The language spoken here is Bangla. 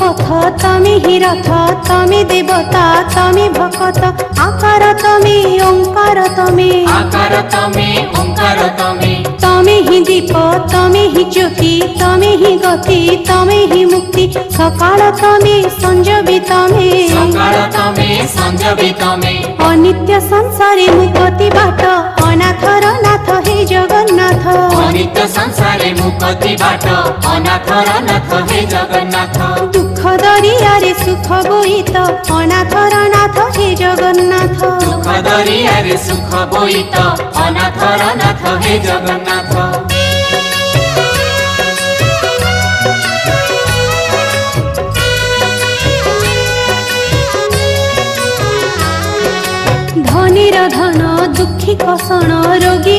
পথ তুমি হি রথ, তুমি দেবতা তুমি ভকত, আকার তুমি ওঙ্কার তুমি, আকার তুমি ওঙ্কার তুমি, তুমি হি দীপ তুমি হি জ্যোতি, তুমি হি গতি তুমি হি মুক্তি, সকাল তুমি সঞ্জবি তুমি, সকাল তুমি সঞ্জবি তুমি, অনিত্য সংসারে মুক্তি বাট, অনাথর নাথ হে জগন্নাথ, অনিত্য সংসারে মুক্তি বাট, অনাথর নাথ হে জগন্নাথ, দুঃখ দরিয়ারে সুখ বইত, অনাথর নাথ হে জগন্নাথ, দুঃখ দরিয়ারে সুখ বইত, অনাথর নাথ হে জগন্নাথ। ধনীর ধন দুঃখী কষণ, রোগী